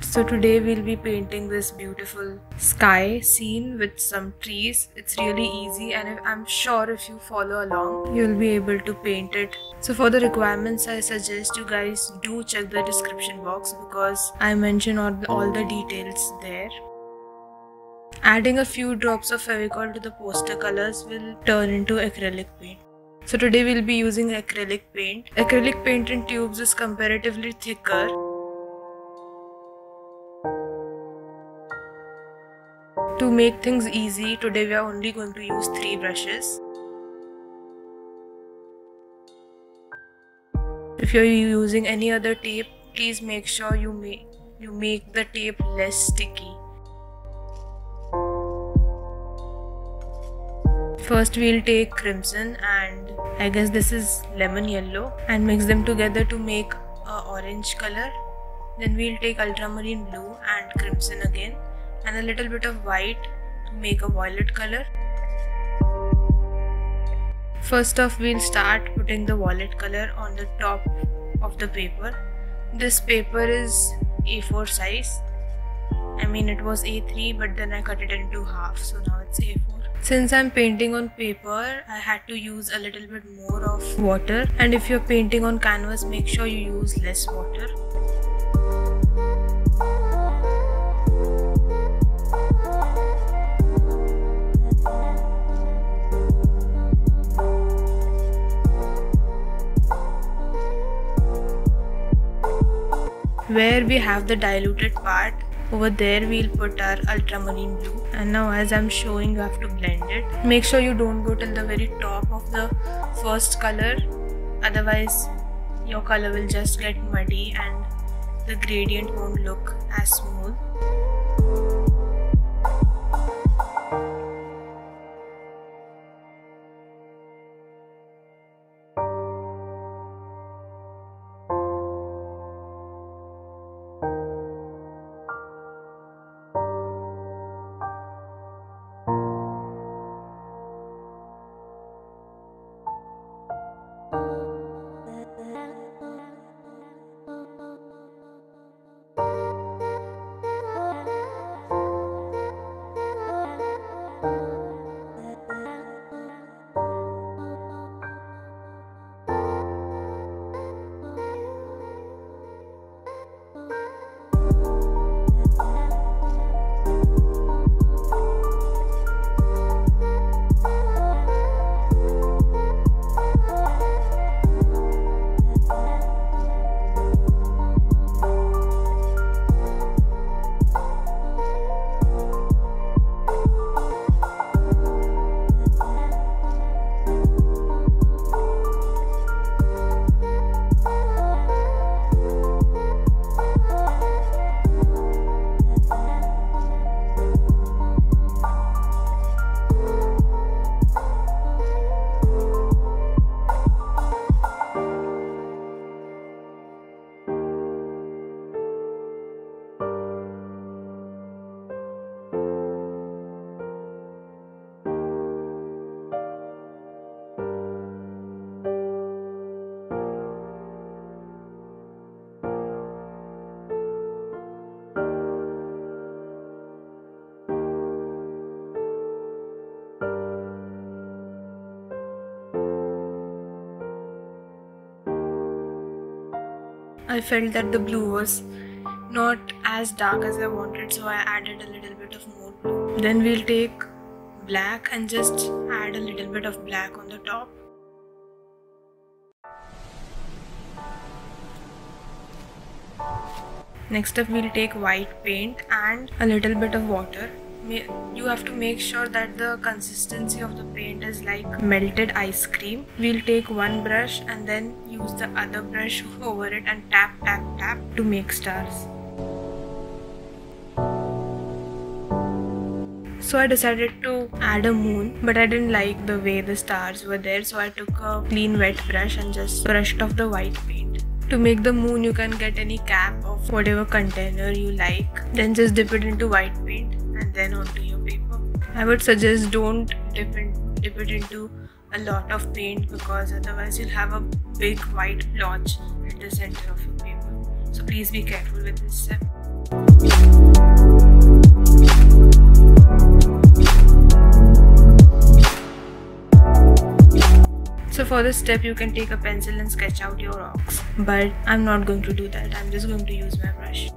So today we'll be painting this beautiful sky scene with some trees. It's really easy, and I'm sure if you follow along, you'll be able to paint it. So for the requirements, I suggest you guys do check the description box because I mention all the details there. Adding a few drops of Fevicryl to the poster colors will turn into acrylic paint. So today we'll be using acrylic paint. Acrylic paint in tubes is comparatively thicker. To make things easy, today we are only going to use 3 brushes. If you're using any other tape, please make sure you make the tape less sticky. First we'll take crimson and I guess this is lemon yellow and mix them together to make a orange color. Then we'll take ultramarine blue and crimson again and a little bit of white to make a violet color. First off, we'll start putting the violet color on the top of the paper. This paper is A4 size. I mean, it was A3 but then I cut it into half, so now it's A4. Since I'm painting on paper, I had to use a little bit more of water, and if you're painting on canvas, make sure you use less water. Where we have the diluted part, over there we'll put our ultramarine blue, and now as I'm showing, you have to blend it. Make sure you don't go till the very top of the first color, otherwise your color will just get muddy and the gradient won't look as smooth. I felt that the blue was not as dark as I wanted, so I added a little bit of more blue. Then we'll take black and just add a little bit of black on the top. Next up, we'll take white paint and a little bit of water. You have to make sure that the consistency of the paint is like melted ice cream. We'll take one brush and then use the other brush over it and tap tap tap to make stars. So I decided to add a moon, but I didn't like the way the stars were there, so I took a clean wet brush and just brushed off the white paint. To make the moon, you can get any cap of whatever container you like, then just dip it into white paint and then onto your paper. I would suggest don't dip it into a lot of paint because otherwise you'll have a big white blotch at the center of your paper. So please be careful with this step. So for this step you can take a pencil and sketch out your rocks, but I'm not going to do that. I'm just going to use my brush.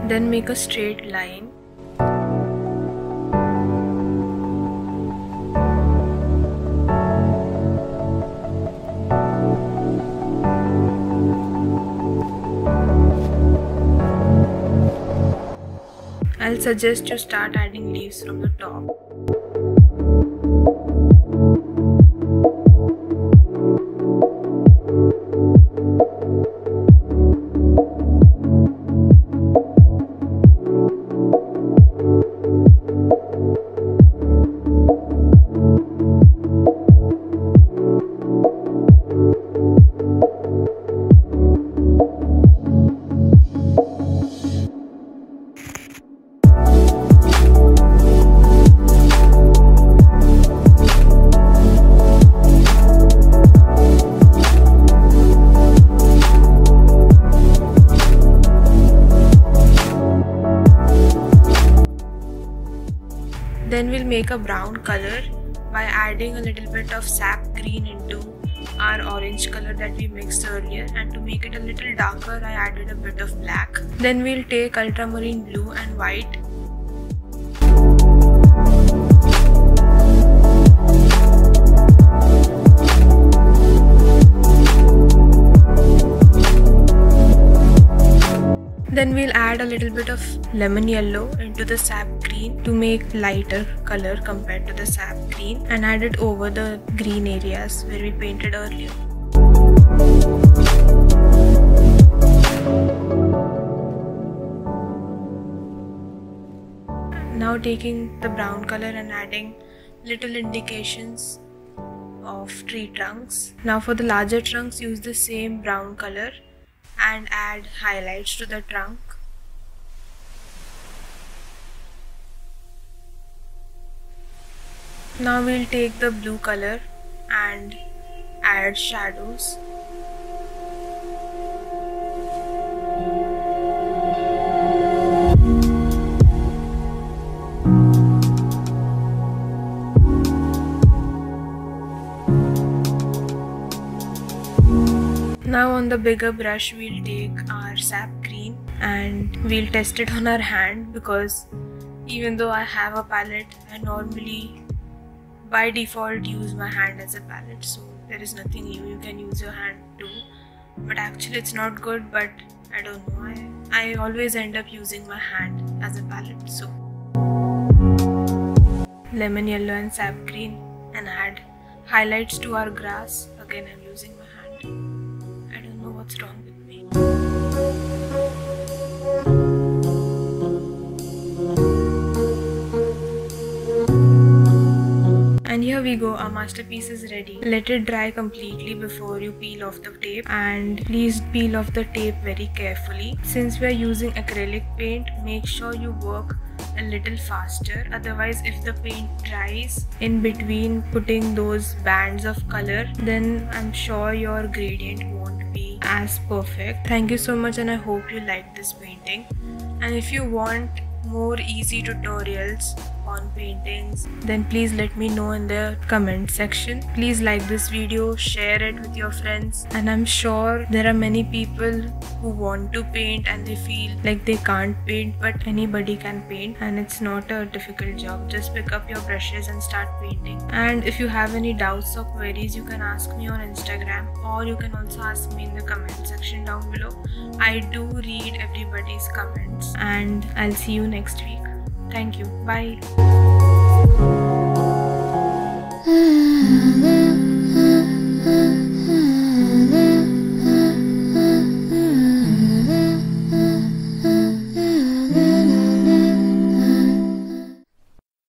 Then make a straight line. I'll suggest you start adding leaves from the top. Then we'll make a brown color by adding a little bit of sap green into our orange color that we mixed earlier, and to make it a little darker I added a bit of black. Then we'll take ultramarine blue and white. Then we'll add a little bit of lemon yellow into the sap green to make lighter color compared to the sap green, and add it over the green areas where we painted earlier. Now taking the brown color and adding little indications of tree trunks. Now for the larger trunks, use the same brown color and add highlights to the trunk. Now we'll take the blue color and add shadows. Now on the bigger brush we'll take our sap green and we'll test it on our hand, because even though I have a palette, I normally by default use my hand as a palette, so there is nothing new. You can use your hand too, but actually it's not good, but I don't know, I always end up using my hand as a palette. So lemon yellow and sap green, and add highlights to our grass. Again I'm using my hand. I don't know what's wrong with me. And here we go, our masterpiece is ready. Let it dry completely before you peel off the tape, and please peel off the tape very carefully. Since we are using acrylic paint, make sure you work a little faster, otherwise if the paint dries in between putting those bands of color, then I'm sure your gradient won't be as perfect. Thank you so much, and I hope you liked this painting. And if you want more easy tutorials on paintings, then please let me know in the comment section. Please like this video, share it with your friends, and I'm sure there are many people who want to paint and they feel like they can't paint, but anybody can paint and it's not a difficult job. Just pick up your brushes and start painting. And if you have any doubts or queries, you can ask me on Instagram, or you can also ask me in the comment section down below. I do read everybody's comments, and I'll see you next week. Thank you. Bye.